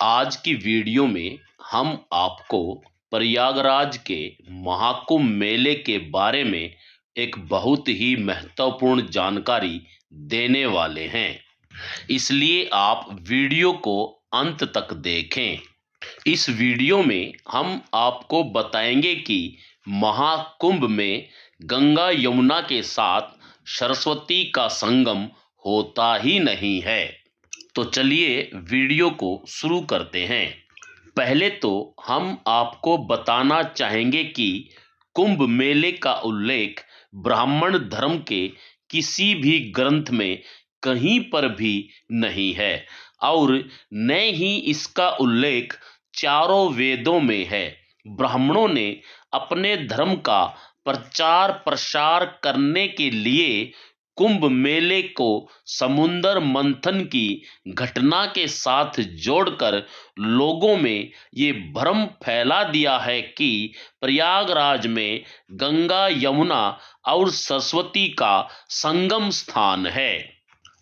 आज की वीडियो में हम आपको प्रयागराज के महाकुंभ मेले के बारे में एक बहुत ही महत्वपूर्ण जानकारी देने वाले हैं। इसलिए आप वीडियो को अंत तक देखें। इस वीडियो में हम आपको बताएंगे कि महाकुंभ में गंगा यमुना के साथ सरस्वती का संगम होता ही नहीं है। तो चलिए वीडियो को शुरू करते हैं। पहले तो हम आपको बताना चाहेंगे कि कुंभ मेले का उल्लेख ब्राह्मण धर्म के किसी भी ग्रंथ में कहीं पर भी नहीं है और न ही इसका उल्लेख चारों वेदों में है। ब्राह्मणों ने अपने धर्म का प्रचार प्रसार करने के लिए कुंभ मेले को समुद्र मंथन की घटना के साथ जोड़कर लोगों में ये भ्रम फैला दिया है कि प्रयागराज में गंगा यमुना और सरस्वती का संगम स्थान है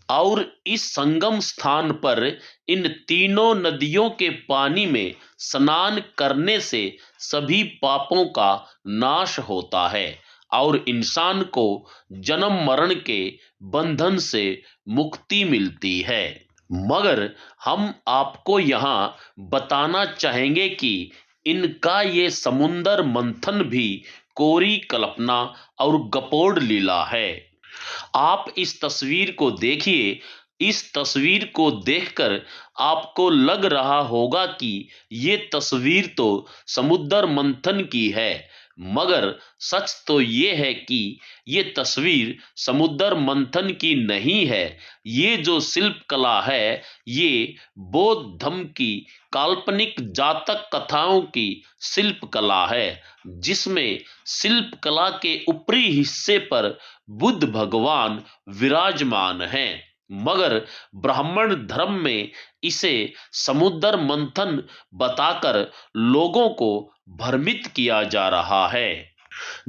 और इस संगम स्थान पर इन तीनों नदियों के पानी में स्नान करने से सभी पापों का नाश होता है और इंसान को जन्म मरण के बंधन से मुक्ति मिलती है। मगर हम आपको यहाँ बताना चाहेंगे कि इनका ये समुद्र मंथन भी कोरी कल्पना और गपोड़ लीला है। आप इस तस्वीर को देखिए। इस तस्वीर को देखकर आपको लग रहा होगा कि ये तस्वीर तो समुद्र मंथन की है, मगर सच तो ये है कि ये तस्वीर समुद्र मंथन की नहीं है। ये जो शिल्प कला है ये बौद्ध धर्म की काल्पनिक जातक कथाओं की शिल्प कला है, जिसमें शिल्प कला के ऊपरी हिस्से पर बुद्ध भगवान विराजमान हैं। मगर ब्राह्मण धर्म में इसे समुद्र मंथन बताकर लोगों को भ्रमित किया जा रहा है।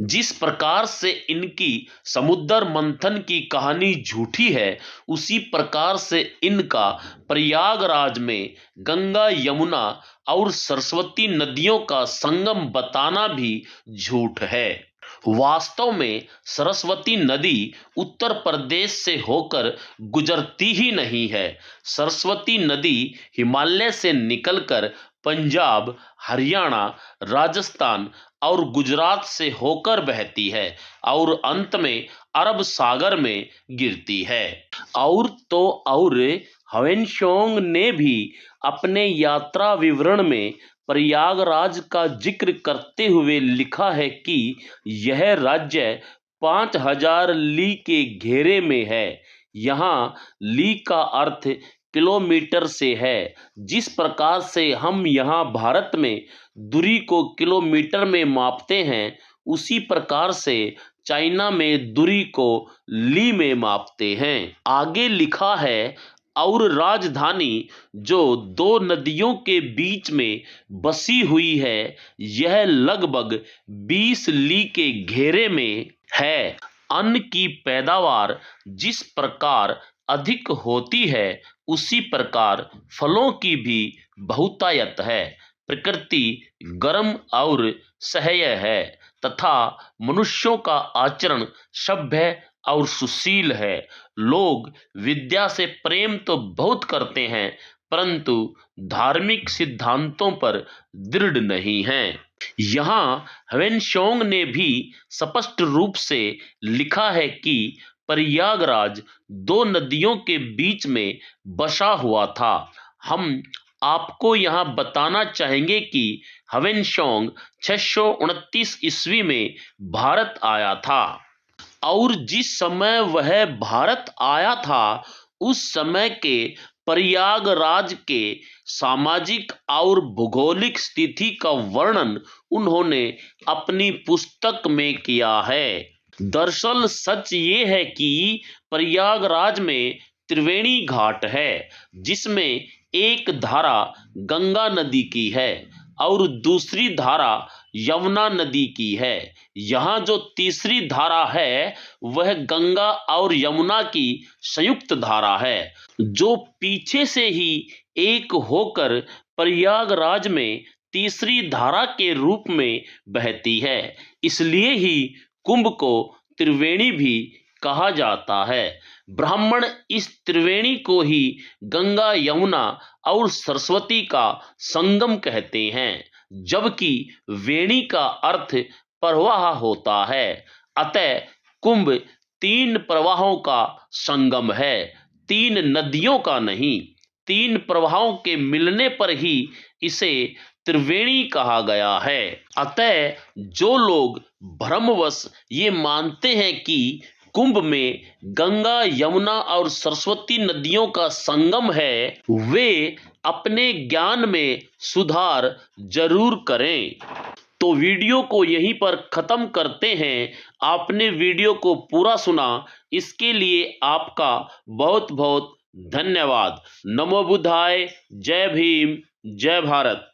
जिस प्रकार से इनकी समुद्र मंथन की कहानी झूठी है, उसी प्रकार से इनका प्रयागराज में गंगा यमुना और सरस्वती नदियों का संगम बताना भी झूठ है। वास्तव में सरस्वती नदी उत्तर प्रदेश से होकर गुजरती ही नहीं है। सरस्वती नदी हिमालय से निकलकर पंजाब, हरियाणा, राजस्थान और गुजरात से होकर बहती है और अंत में अरब सागर में गिरती है। और तो और ह्वेनसांग ने भी अपने यात्रा विवरण में प्रयागराज का जिक्र करते हुए लिखा है कि यह राज्य 5000 ली के घेरे में है। यहाँ ली का अर्थ किलोमीटर से है। जिस प्रकार से हम यहाँ भारत में दूरी को किलोमीटर में मापते हैं, उसी प्रकार से चाइना में दूरी को ली में मापते हैं। आगे लिखा है, और राजधानी जो दो नदियों के बीच में बसी हुई है, यह लगभग 20 ली के घेरे में है। अन्न की पैदावार जिस प्रकार अधिक होती है, उसी प्रकार फलों की भी बहुतायत है। प्रकृति गर्म और सह्य है तथा मनुष्यों का आचरण सभ्य और सुशील है। लोग विद्या से प्रेम तो बहुत करते हैं, परंतु धार्मिक सिद्धांतों पर दृढ़ नहीं हैं। यहाँ ह्वेनसांग ने भी स्पष्ट रूप से लिखा है कि प्रयागराज दो नदियों के बीच में बसा हुआ था। हम आपको यहाँ बताना चाहेंगे कि ह्वेनसांग 629 ईस्वी में भारत आया था और जिस समय वह भारत आया था, उस समय के प्रयागराज के सामाजिक और भौगोलिक स्थिति का वर्णन उन्होंने अपनी पुस्तक में किया है। दरअसल सच ये है कि प्रयागराज में त्रिवेणी घाट है, जिसमें एक धारा गंगा नदी की है और दूसरी धारा यमुना नदी की है। यहाँ जो तीसरी धारा है वह गंगा और यमुना की संयुक्त धारा है, जो पीछे से ही एक होकर प्रयागराज में तीसरी धारा के रूप में बहती है। इसलिए ही कुंभ को त्रिवेणी भी कहा जाता है। ब्राह्मण इस त्रिवेणी को ही गंगा, यमुना और सरस्वती का संगम कहते हैं, जबकि वेणी का अर्थ प्रवाह होता है। अतः कुंभ 3 प्रवाहों का संगम है, 3 नदियों का नहीं। 3 प्रवाहों के मिलने पर ही इसे त्रिवेणी कहा गया है। अतः जो लोग भ्रमवश ये मानते हैं कि कुंभ में गंगा, यमुना और सरस्वती नदियों का संगम है, वे अपने ज्ञान में सुधार जरूर करें। तो वीडियो को यहीं पर खत्म करते हैं। आपने वीडियो को पूरा सुना, इसके लिए आपका बहुत बहुत धन्यवाद। नमो बुद्धाय। जय भीम, जय भारत।